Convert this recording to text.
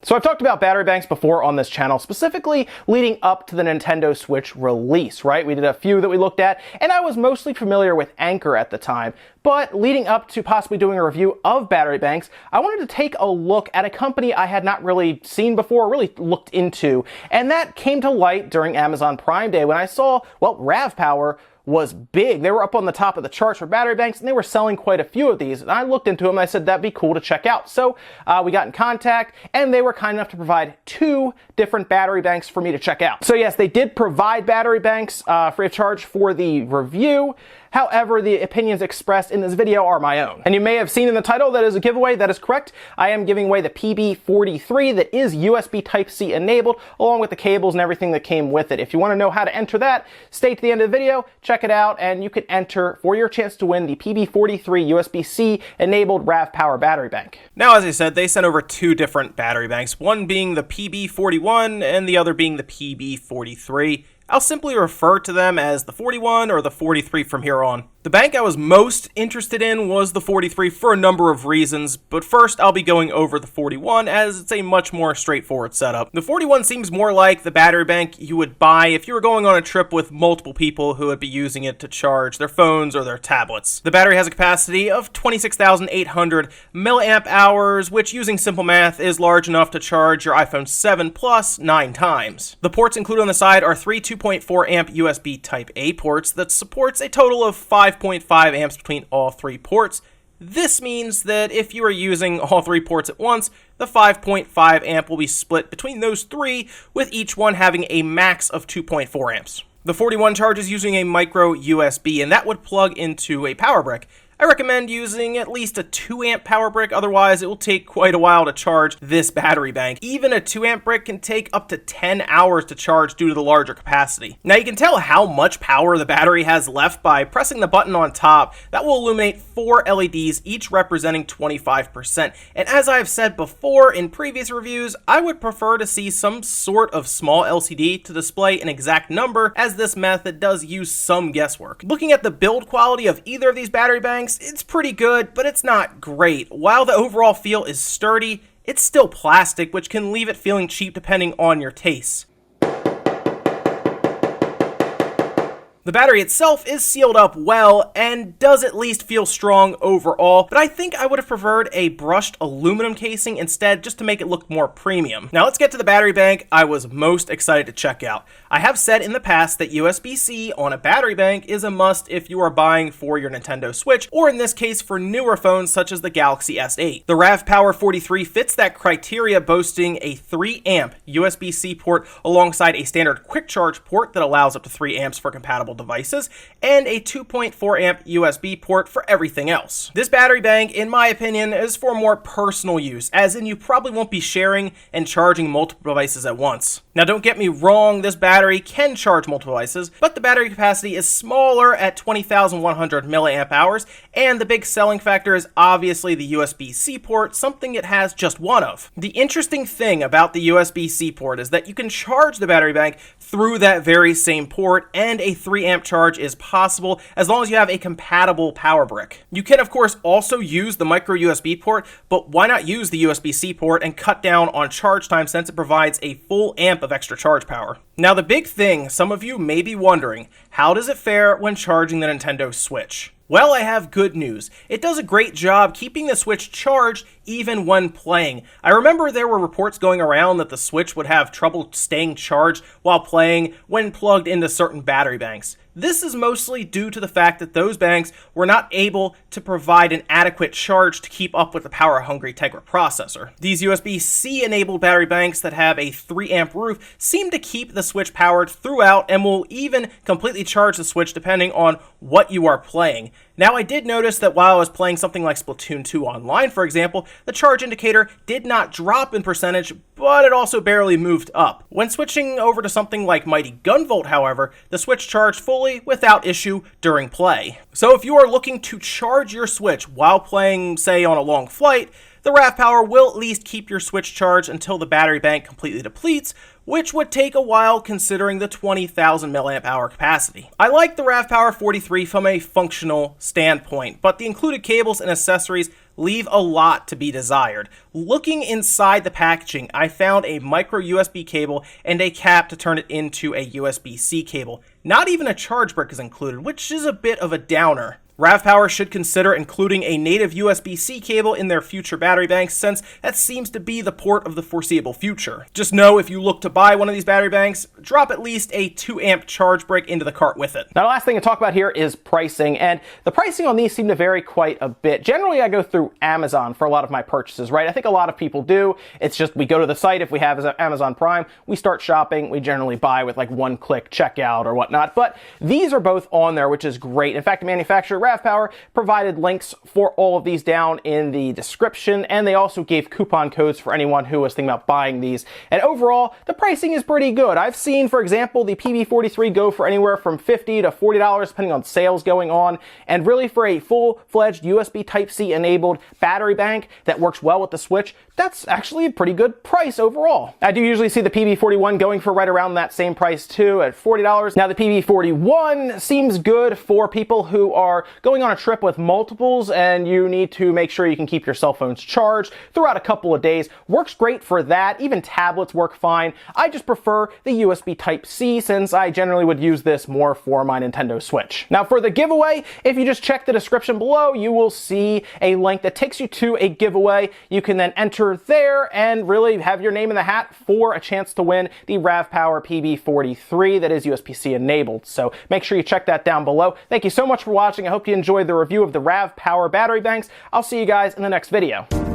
So I've talked about battery banks before on this channel, specifically leading up to the Nintendo Switch release, right? We did a few that we looked at, and I was mostly familiar with Anker at the time. But leading up to possibly doing a review of battery banks, I wanted to take a look at a company I had not really seen before, really looked into. And that came to light during Amazon Prime Day when I saw, well, RavPower was big. They were up on the top of the charts for battery banks, and they were selling quite a few of these. And I looked into them and I said that'd be cool to check out. So we got in contact, and they were kind enough to provide 2 different battery banks for me to check out. So yes, they did provide battery banks free of charge for the review. However, the opinions expressed in this video are my own. And you may have seen in the title that is a giveaway. That is correct. I am giving away the PB43 that is USB Type-C enabled, along with the cables and everything that came with it. If you want to know how to enter that, stay to the end of the video, check it out, and you can enter for your chance to win the PB43 USB-C enabled RavPower battery bank. Now, as I said, they sent over 2 different battery banks, one being the PB41 and the other being the PB43. I'll simply refer to them as the 41 or the 43 from here on. The bank I was most interested in was the 43 for a number of reasons, but first I'll be going over the 41 as it's a much more straightforward setup. The 41 seems more like the battery bank you would buy if you were going on a trip with multiple people who would be using it to charge their phones or their tablets. The battery has a capacity of 26,800 milliamp hours, which using simple math is large enough to charge your iPhone 7 Plus 9 times. The ports included on the side are 3 2.4 amp USB Type-A ports that supports a total of 5.5 amps between all 3 ports. This means that if you are using all 3 ports at once, the 5.5 amp will be split between those 3, with each one having a max of 2.4 amps. The 41 charges using a micro USB, and that would plug into a power brick. I recommend using at least a 2 amp power brick, otherwise it will take quite a while to charge this battery bank. Even a 2 amp brick can take up to 10 hours to charge due to the larger capacity. Now you can tell how much power the battery has left by pressing the button on top. That will illuminate 4 LEDs, each representing 25%. And as I've said before in previous reviews, I would prefer to see some sort of small LCD to display an exact number, as this method does use some guesswork. Looking at the build quality of either of these battery banks, it's pretty good, but it's not great. While the overall feel is sturdy, it's still plastic, which can leave it feeling cheap depending on your tastes. The battery itself is sealed up well and does at least feel strong overall, but I think I would have preferred a brushed aluminum casing instead, just to make it look more premium. Now let's get to the battery bank I was most excited to check out. I have said in the past that USB-C on a battery bank is a must if you are buying for your Nintendo Switch, or in this case for newer phones such as the Galaxy S8. The RavPower 43 fits that criteria, boasting a 3 amp USB-C port alongside a standard quick charge port that allows up to 3 amps for compatible devices, and a 2.4 amp USB port for everything else. This battery bank, in my opinion, is for more personal use, as in you probably won't be sharing and charging multiple devices at once. Now don't get me wrong, this battery can charge multiple devices, but the battery capacity is smaller at 20,100 milliamp hours, and the big selling factor is obviously the USB-C port, something it has just one of. The interesting thing about the USB-C port is that you can charge the battery bank through that very same port, and a 3 amp charge is possible as long as you have a compatible power brick. You can of course also use the micro USB port, but why not use the USB-C port and cut down on charge time, since it provides a full amp of extra charge power. Now the big thing, some of you may be wondering, how does it fare when charging the Nintendo Switch? Well, I have good news. It does a great job keeping the Switch charged even when playing. I remember there were reports going around that the Switch would have trouble staying charged while playing when plugged into certain battery banks. This is mostly due to the fact that those banks were not able to provide an adequate charge to keep up with the power-hungry Tegra processor. These USB-C enabled battery banks that have a 3 amp roof seem to keep the Switch powered throughout, and will even completely charge the Switch depending on what you are playing. Now, I did notice that while I was playing something like Splatoon 2 online, for example, the charge indicator did not drop in percentage, but it also barely moved up. When switching over to something like Mighty Gunvolt, however, the Switch charged fully without issue during play. So if you are looking to charge your Switch while playing, say, on a long flight, the RavPower will at least keep your Switch charged until the battery bank completely depletes, which would take a while considering the 20,000 milliamp hour capacity. I like the RavPower 43 from a functional standpoint, but the included cables and accessories leave a lot to be desired. Looking inside the packaging, I found a micro USB cable and a cap to turn it into a USB-C cable. Not even a charge brick is included, which is a bit of a downer. RavPower should consider including a native USB-C cable in their future battery banks, since that seems to be the port of the foreseeable future. Just know if you look to buy one of these battery banks, drop at least a 2 amp charge brick into the cart with it. Now, the last thing to talk about here is pricing, and the pricing on these seem to vary quite a bit. Generally, I go through Amazon for a lot of my purchases, right? I think a lot of people do. It's just we go to the site, if we have Amazon Prime, we start shopping, we generally buy with like one-click checkout or whatnot, but these are both on there, which is great. In fact, the manufacturer, RavPower, provided links for all of these down in the description, and they also gave coupon codes for anyone who was thinking about buying these. And overall, the pricing is pretty good. I've seen, for example, the PB43 go for anywhere from $50 to $40, depending on sales going on. And really, for a full-fledged USB Type-C enabled battery bank that works well with the Switch, that's actually a pretty good price overall. I do usually see the PB41 going for right around that same price too, at $40. Now, the PB41 seems good for people who are going on a trip with multiples and you need to make sure you can keep your cell phones charged throughout a couple of days. Works great for that. Even tablets work fine. I just prefer the USB Type-C since I generally would use this more for my Nintendo Switch. Now, for the giveaway, if you just check the description below, you will see a link that takes you to a giveaway. You can then enter there and really have your name in the hat for a chance to win the RavPower PB43 that is USB-C enabled. So make sure you check that down below. Thank you so much for watching. I hope you enjoyed the review of the RavPower battery banks. I'll see you guys in the next video.